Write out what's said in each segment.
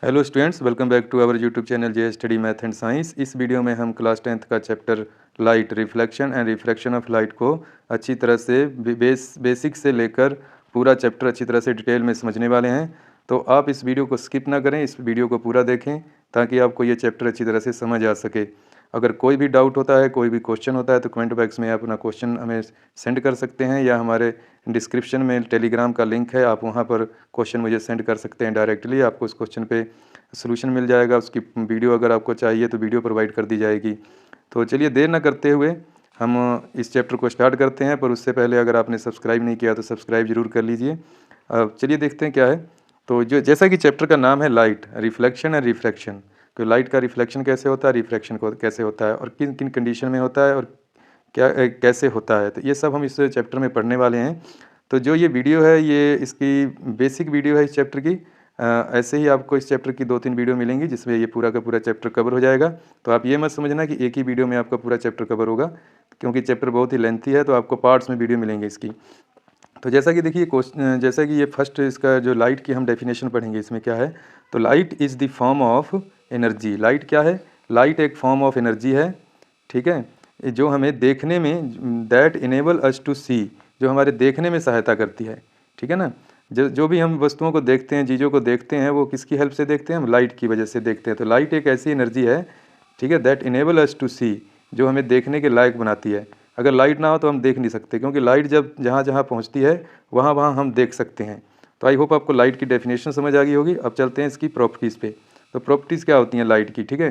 Hello students, welcome back to our YouTube channel J study math and science. इस video में हम class 10th का chapter light, reflection and refraction of light को अच्छी तरह से बेसिक से लेकर पूरा चैप्टर अच्छी तरह से डिटेल में समझने वाले हैं। तो आप इस वीडियो को स्किप ना करें, इस वीडियो को पूरा देखें ताकि आपको ये चैप्टर अच्छी तरह से समझ आ सके। अगर कोई भी डाउट होता है, कोई भी क्वेश्चन होता है तो कमेंट बॉक्स में आप अपना क्वेश्चन हमें सेंड कर सकते हैं, या हमारे डिस्क्रिप्शन में टेलीग्राम का लिंक है, आप वहाँ पर क्वेश्चन मुझे सेंड कर सकते हैं डायरेक्टली। आपको उस क्वेश्चन पे सॉल्यूशन मिल जाएगा, उसकी वीडियो अगर आपको चाहिए तो वीडियो प्रोवाइड कर दी जाएगी। तो चलिए देर ना करते हुए हम इस चैप्टर को स्टार्ट करते हैं, पर उससे पहले अगर आपने सब्सक्राइब नहीं किया तो सब्सक्राइब जरूर कर लीजिए। अब चलिए देखते हैं क्या है। तो जो जैसा कि चैप्टर का नाम है लाइट, रिफ्लेक्शन एंड रिफ्रैक्शन, तो लाइट का रिफ्लेक्शन कैसे होता है, रिफ्रैक्शन को कैसे होता है, और किन किन कंडीशन में होता है, और क्या कैसे होता है, तो ये सब हम इस चैप्टर में पढ़ने वाले हैं। तो जो ये वीडियो है, ये इसकी बेसिक वीडियो है इस चैप्टर की। ऐसे ही आपको इस चैप्टर की 2-3 वीडियो मिलेंगी जिसमें ये पूरा का पूरा चैप्टर कवर हो जाएगा। तो आप ये मत समझना कि एक ही वीडियो में आपका पूरा चैप्टर कवर होगा, क्योंकि चैप्टर बहुत ही लेंथी है, तो आपको पार्ट्स में वीडियो मिलेंगे इसकी। तो जैसा कि देखिए जैसा कि ये फर्स्ट इसका जो लाइट की हम डेफिनेशन पढ़ेंगे, इसमें क्या है। तो light is the form of energy. Light क्या है? लाइट एक फॉर्म ऑफ एनर्जी है, ठीक है, जो हमें देखने में, दैट इनेबल अस टू सी, जो हमारे देखने में सहायता करती है, ठीक है ना। जो भी हम वस्तुओं को देखते हैं, चीज़ों को देखते हैं, वो किसकी हेल्प से देखते हैं? हम लाइट की वजह से देखते हैं। तो लाइट एक ऐसी एनर्जी है, ठीक है, दैट इनेबल अस टू सी, जो हमें देखने के लायक बनाती है। अगर लाइट ना हो तो हम देख नहीं सकते, क्योंकि लाइट जब जहाँ जहाँ पहुँचती है वहाँ वहाँ हम देख सकते हैं। तो आई होप आपको लाइट की डेफिनेशन समझ आ गई होगी। अब चलते हैं इसकी प्रॉपर्टीज़ पे। तो प्रॉपर्टीज़ क्या होती हैं लाइट की, ठीक है।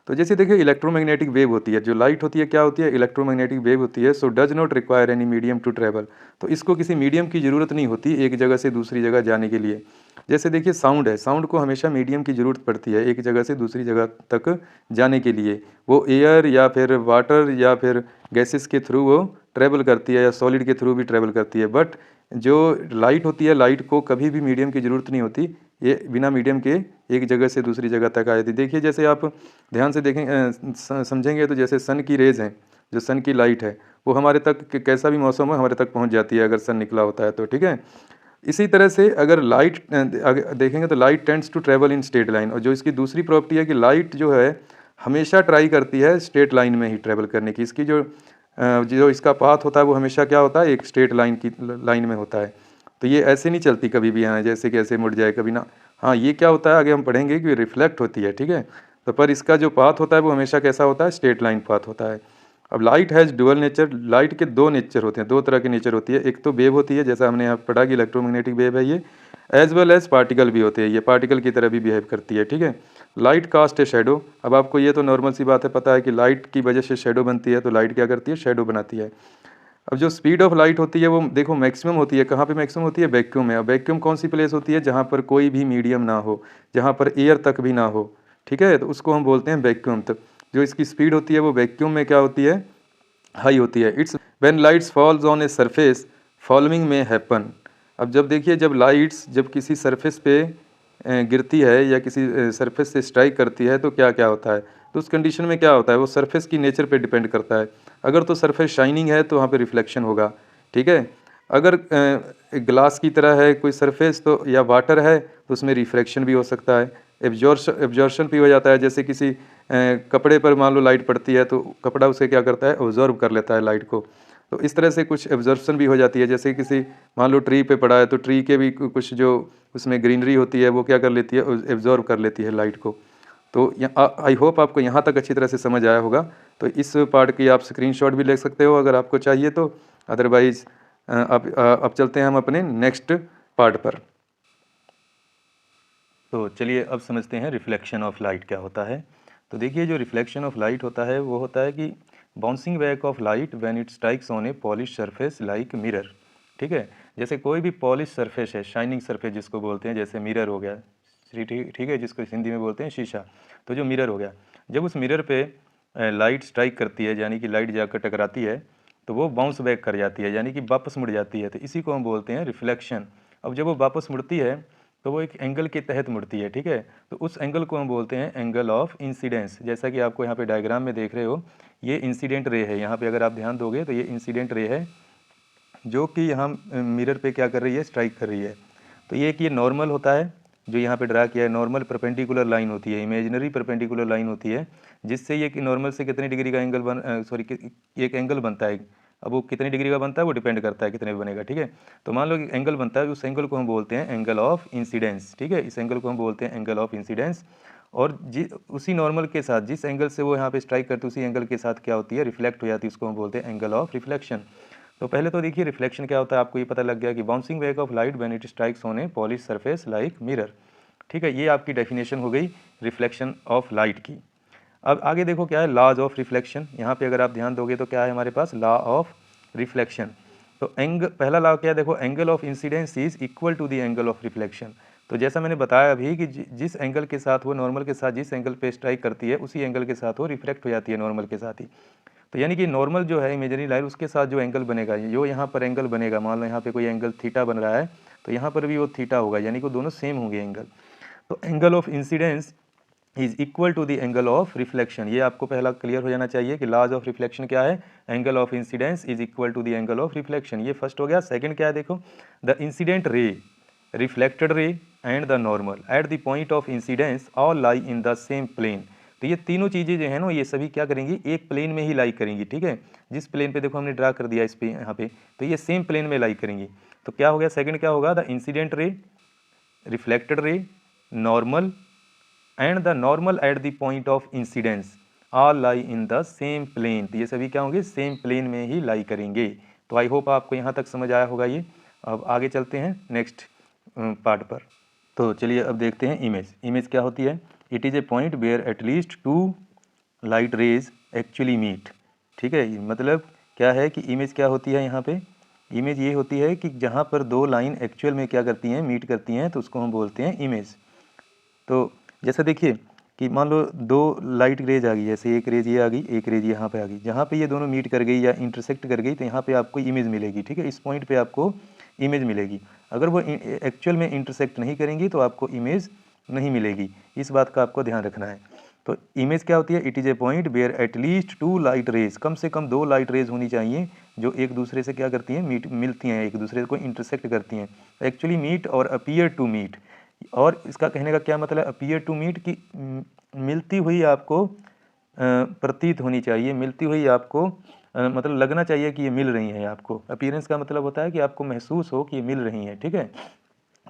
तो जैसे देखिए इलेक्ट्रोमैग्नेटिक वेव होती है, जो लाइट होती है क्या होती है? इलेक्ट्रोमैग्नेटिक वेव होती है। So does not require any medium to travel. तो इसको किसी मीडियम की ज़रूरत नहीं होती एक जगह से दूसरी जगह जाने के लिए। जैसे देखिए साउंड है, साउंड को हमेशा मीडियम की ज़रूरत पड़ती है एक जगह से दूसरी जगह तक जाने के लिए। वो एयर या फिर वाटर या फिर गैसेस के थ्रू वो ट्रैवल करती है, या सॉलिड के थ्रू भी ट्रैवल करती है। बट जो लाइट होती है, लाइट को कभी भी मीडियम की ज़रूरत नहीं होती, ये बिना मीडियम के एक जगह से दूसरी जगह तक आ जाती है। देखिए जैसे आप ध्यान से देखें, समझेंगे तो जैसे सन की रेज़ हैं, जो सन की लाइट है, वो हमारे तक कैसा भी मौसम हो हमारे तक पहुंच जाती है अगर सन निकला होता है तो, ठीक है। इसी तरह से अगर लाइट देखेंगे तो light tends to travel in straight line. और जो इसकी दूसरी प्रॉपर्टी है कि लाइट जो है हमेशा ट्राई करती है स्ट्रेट लाइन में ही ट्रेवल करने की। इसकी जो इसका पाथ होता है वो हमेशा क्या होता है? एक स्ट्रेट लाइन की लाइन में होता है। तो ये ऐसे नहीं चलती कभी भी, हाँ जैसे कि ऐसे मुड़ जाए कभी ना। हाँ ये क्या होता है आगे हम पढ़ेंगे कि रिफ्लेक्ट होती है, ठीक है। तो पर इसका जो पाथ होता है वो हमेशा कैसा होता है? स्ट्रेट लाइन पाथ होता है। अब light has dual nature. Light के दो नेचर होते हैं, दो तरह की नेचर होती है। एक तो वेव होती है, जैसा हमने यहाँ पढ़ा कि इलेक्ट्रोमैग्नेटिक वेव है ये, एज वेल एज पार्टिकल भी होते हैं, ये पार्टिकल की तरह भी बिहेव करती है, ठीक है। Light cast a shadow. अब आपको ये तो नॉर्मल सी बात है, पता है कि लाइट की वजह से शेडो बनती है, तो लाइट क्या करती है? शेडो बनाती है। अब जो स्पीड ऑफ लाइट होती है वो देखो मैक्सिमम होती है, कहाँ पे मैक्सिमम होती है? वैक्यूम में। अब वैक्यूम कौन सी प्लेस होती है? जहाँ पर कोई भी मीडियम ना हो, जहाँ पर एयर तक भी ना हो, ठीक है, तो उसको हम बोलते हैं वैक्यूम। तो जो इसकी स्पीड होती है वो वैक्यूम में क्या होती है? हाई होती है। It's when lights falls on a surface following में हैपन। अब जब देखिए जब लाइट्स जब किसी सरफेस पे गिरती है या किसी सरफेस से स्ट्राइक करती है तो क्या क्या होता है? तो उस कंडीशन में क्या होता है? वो सरफेस की नेचर पे डिपेंड करता है। अगर तो सरफेस शाइनिंग है तो वहाँ पे रिफ्लेक्शन होगा, ठीक है। अगर ग्लास की तरह है कोई सरफेस तो, या वाटर है, तो उसमें रिफ्रैक्शन भी हो सकता है। एब्जॉर्शन भी हो जाता है। जैसे किसी कपड़े पर मान लो लाइट पड़ती है तो कपड़ा उसे क्या करता है? ऑब्जॉर्व कर लेता है लाइट को। तो इस तरह से कुछ एब्जॉर्प्शन भी हो जाती है। जैसे किसी मान लो ट्री पे पड़ा है तो ट्री के भी कुछ जो उसमें ग्रीनरी होती है वो क्या कर लेती है? एब्जॉर्व कर लेती है लाइट को। तो आई होप आपको यहाँ तक अच्छी तरह से समझ आया होगा। तो इस पार्ट की आप स्क्रीनशॉट भी ले सकते हो अगर आपको चाहिए तो, अदरवाइज अब चलते हैं हम अपने नेक्स्ट पार्ट पर। तो चलिए अब समझते हैं रिफ्लेक्शन ऑफ लाइट क्या होता है। तो देखिए जो रिफ्लेक्शन ऑफ लाइट होता है वो होता है कि bouncing back of light when it strikes on A polish surface like mirror, ठीक है। जैसे कोई भी पॉलिश सरफेस है, शाइनिंग सरफेस जिसको बोलते हैं, जैसे मिरर हो गया, ठीक है, जिसको हिंदी में बोलते हैं शीशा। तो जो मिरर हो गया, जब उस मिरर पे लाइट स्ट्राइक करती है, यानी कि लाइट जाकर टकराती है, तो वो बाउंस बैक कर जाती है, यानी कि वापस मुड़ जाती है। तो इसी को हम बोलते हैं रिफ्लेक्शन। अब जब वो वापस मुड़ती है तो वो एक एंगल के तहत मुड़ती है, ठीक है। तो उस एंगल को हम बोलते हैं एंगल ऑफ इंसिडेंस। जैसा कि आपको यहाँ पे डायग्राम में देख रहे हो, ये इंसिडेंट रे है। यहाँ पे अगर आप ध्यान दोगे तो ये इंसिडेंट रे है, जो कि यहाँ मिरर पे क्या कर रही है? स्ट्राइक कर रही है। तो ये एक ये नॉर्मल होता है, जो यहाँ पे ड्रा किया है, नॉर्मल परपेंडिकुलर लाइन होती है, इमेजिनरी परपेंडिकुलर लाइन होती है, जिससे ये कि नॉर्मल से कितने डिग्री का एंगल एक एंगल बनता है। अब वो कितनी डिग्री का बनता है वो डिपेंड करता है कितने बनेगा, ठीक है। तो मान लो कि एंगल बनता है, उस एंगल को हम बोलते हैं एंगल ऑफ इंसिडेंस, ठीक है। इस एंगल को हम बोलते हैं एंगल ऑफ इंसिडेंस। और उसी नॉर्मल के साथ जिस एंगल से वो यहाँ पे स्ट्राइक करते उसी एंगल के साथ क्या होती है, रिफ्लेक्ट हो जाती है, उसको हम बोलते हैं एंगल ऑफ रिफ्लेक्शन। तो पहले तो देखिए रिफ्लेक्शन क्या होता है, आपको ये पता लग गया कि bouncing back of light when it strikes on A polish surface like mirror, ठीक है। ये आपकी डेफिनेशन हो गई रिफ्लेक्शन ऑफ लाइट की। अब आगे देखो क्या है, लॉज ऑफ रिफ्लेक्शन। यहाँ पे अगर आप ध्यान दोगे तो क्या है हमारे पास, लॉ ऑफ रिफ्लेक्शन। तो पहला लॉ क्या है, देखो angle of incidence is equal to the angle of reflection. तो जैसा मैंने बताया अभी कि जिस एंगल के साथ वो नॉर्मल के साथ जिस एंगल पे स्ट्राइक करती है उसी एंगल के साथ वो रिफ्लेक्ट हो जाती है नॉर्मल के साथ ही। तो यानी कि नॉर्मल जो है इमेजिनरी लाइन उसके साथ जो एंगल बनेगा, जो यहाँ पर एंगल बनेगा, मान लो यहाँ पे कोई एंगल थीटा बन रहा है तो यहाँ पर भी वो थीटा होगा, यानी कि दोनों सेम होंगे एंगल। तो angle of incidence is equal to the angle of reflection. ये आपको पहला क्लियर हो जाना चाहिए कि लॉज ऑफ रिफ्लेक्शन क्या है, angle of incidence is equal to the angle of reflection. ये फर्स्ट हो गया। सेकंड क्या है, देखो the incident ray, reflected ray and the normal at the point of incidence all lie in the same plane. तो ये तीनों चीज़ें जो है ना ये सभी क्या करेंगी, एक प्लेन में ही लाई करेंगी, ठीक है। जिस प्लेन पे देखो हमने ड्रा कर दिया इस पे यहाँ पे, तो ये सेम प्लेन में लाई करेंगी। तो क्या हो गया, सेकंड क्या होगा, the incident ray, reflected ray, normal and the normal at the point of incidence all lie in the same plane. तो ये सभी क्या होंगे, सेम प्लेन में ही लाई करेंगे। तो आई होप आपको यहाँ तक समझ आया होगा ये। अब आगे चलते हैं नेक्स्ट पार्ट पर। तो चलिए अब देखते हैं इमेज। इमेज क्या होती है, it is a point where at least two light rays actually meet, ठीक है। मतलब क्या है कि इमेज क्या होती है यहाँ पे, इमेज ये होती है कि जहाँ पर दो लाइन एक्चुअल में क्या करती हैं, मीट करती हैं, तो उसको हम बोलते हैं इमेज। तो जैसा देखिए कि मान लो दो लाइट रेज आ गई, जैसे एक रेज ये आ गई, एक रेज यहाँ पे आ गई, जहाँ पे ये दोनों मीट कर गई या इंटरसेक्ट कर गई तो यहाँ पे आपको इमेज मिलेगी, ठीक है। इस पॉइंट पे आपको इमेज मिलेगी। अगर वो एक्चुअल में इंटरसेक्ट नहीं करेंगी तो आपको इमेज नहीं मिलेगी। इस बात का आपको ध्यान रखना है। तो इमेज क्या होती है, it is a point where at least two light rays, कम से कम दो लाइट रेज होनी चाहिए जो एक दूसरे से क्या करती हैं, मिलती हैं, एक दूसरे को इंटरसेक्ट करती हैं, एक्चुअली मीट और अपीयर टू मीट। और इसका कहने का क्या मतलब, अपीयर टू मीट की मिलती हुई आपको प्रतीत होनी चाहिए, मिलती हुई आपको मतलब लगना चाहिए कि ये मिल रही हैं आपको। अपीयरेंस का मतलब होता है कि आपको महसूस हो कि ये मिल रही हैं, ठीक है।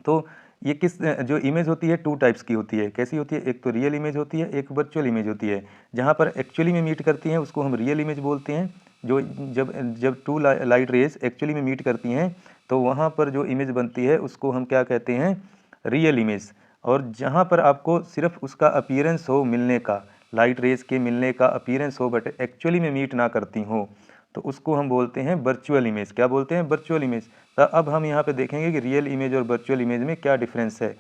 तो ये जो इमेज होती है टू टाइप्स की होती है, कैसी होती है, एक तो रियल इमेज होती है, एक वर्चुअल इमेज होती है। जहाँ पर एक्चुअली में मीट करती हैं उसको हम रियल इमेज बोलते हैं। जो जब जब टू लाइट रेज एक्चुअली में मीट करती हैं तो वहाँ पर जो इमेज बनती है उसको हम क्या कहते हैं, रियल इमेज। और जहाँ पर आपको सिर्फ उसका अपीयरेंस हो मिलने का, लाइट रेज के मिलने का अपीयरेंस हो बट एक्चुअली में मीट ना करती हो, तो उसको हम बोलते हैं वर्चुअल इमेज। क्या बोलते हैं, वर्चुअल इमेज। तो अब हम यहाँ पे देखेंगे कि रियल इमेज और वर्चुअल इमेज में क्या डिफरेंस है।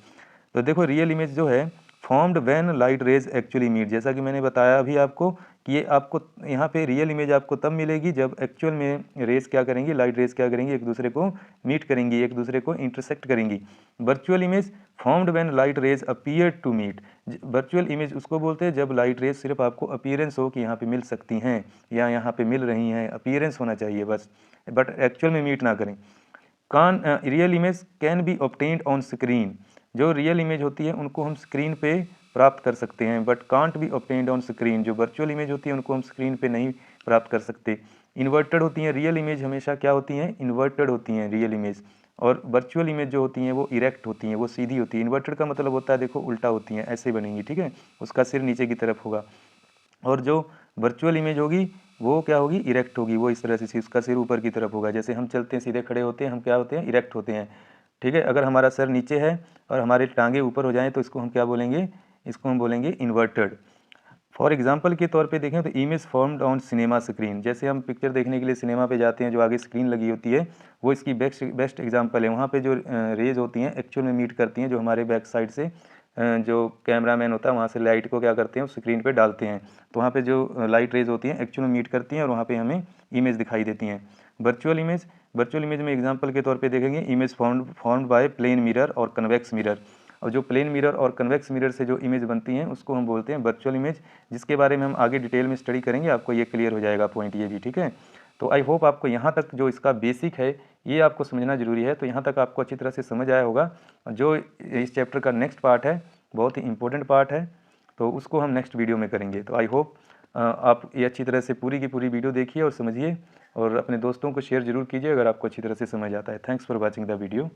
तो देखो रियल इमेज जो है formed when light rays actually meet, जैसा कि मैंने बताया अभी आपको कि ये आपको यहाँ पे रियल इमेज आपको तब मिलेगी जब एक्चुअल में रेज क्या करेंगी, लाइट रेज क्या करेंगी, एक दूसरे को मीट करेंगी, एक दूसरे को इंटरसेक्ट करेंगी। Virtual image formed when light rays appear to meet, virtual image उसको बोलते हैं जब लाइट रेज सिर्फ आपको अपीयरेंस हो कि यहाँ पे मिल सकती हैं या यहाँ पे मिल रही हैं, अपीयरेंस होना चाहिए बस, बट एक्चुअल में मीट ना करें। Real image can be obtained on screen, जो रियल इमेज होती है उनको हम स्क्रीन पे प्राप्त कर सकते हैं, but can't be obtained on screen, जो वर्चुअल इमेज होती है उनको हम स्क्रीन पे नहीं प्राप्त कर सकते। इन्वर्टेड होती हैं रियल इमेज, हमेशा क्या होती हैं, इन्वर्टेड होती हैं रियल इमेज। और वर्चुअल इमेज जो होती हैं वो इरेक्ट होती हैं, वो सीधी होती है। इन्वर्टेड का मतलब होता है देखो उल्टा होती हैं, ऐसे बनेंगी, ठीक है, उसका सिर नीचे की तरफ होगा। और जो वर्चुअल इमेज होगी वो क्या होगी, इरेक्ट होगी, वो इस तरह से उसका सिर ऊपर की तरफ होगा। जैसे हम चलते हैं सीधे खड़े होते हैं, हम क्या होते हैं, इरेक्ट होते हैं, ठीक है। अगर हमारा सर नीचे है और हमारे टांगे ऊपर हो जाएं तो इसको हम क्या बोलेंगे, इसको हम बोलेंगे इन्वर्टेड। फॉर एग्जाम्पल के तौर पे देखें तो image formed on cinema screen, जैसे हम पिक्चर देखने के लिए सिनेमा पे जाते हैं, जो आगे स्क्रीन लगी होती है वो इसकी बेस्ट एग्जाम्पल है। वहाँ पे जो रेज होती हैं एक्चुअल में मीट करती हैं, जो हमारे बैक साइड से जो कैमरामैन होता है वहाँ से लाइट को क्या करते हैं स्क्रीन पे डालते हैं, तो वहाँ पे जो लाइट रेज होती हैं एक्चुअल में मीट करती हैं और वहाँ पे हमें इमेज दिखाई देती हैं। वर्चुअल इमेज में एग्जांपल के तौर पे देखेंगे image formed by plane mirror और कन्वेक्स मिरर, और जो प्लेन मिरर और कन्वेक्स मिरर से जो इमेज बनती हैं उसको हम बोलते हैं वर्चुअल इमेज, जिसके बारे में हम आगे डिटेल में स्टडी करेंगे, आपको ये क्लियर हो जाएगा पॉइंट ये भी, ठीक है। तो आई होप आपको यहाँ तक जो इसका बेसिक है ये आपको समझना ज़रूरी है। तो यहाँ तक आपको अच्छी तरह से समझ आया होगा। जो इस चैप्टर का नेक्स्ट पार्ट है बहुत ही इम्पोर्टेंट पार्ट है, तो उसको हम नेक्स्ट वीडियो में करेंगे। तो आई होप आप ये अच्छी तरह से पूरी की पूरी वीडियो देखिए और समझिए, और अपने दोस्तों को शेयर ज़रूर कीजिए अगर आपको अच्छी तरह से समझ आता है। Thanks for watching the video.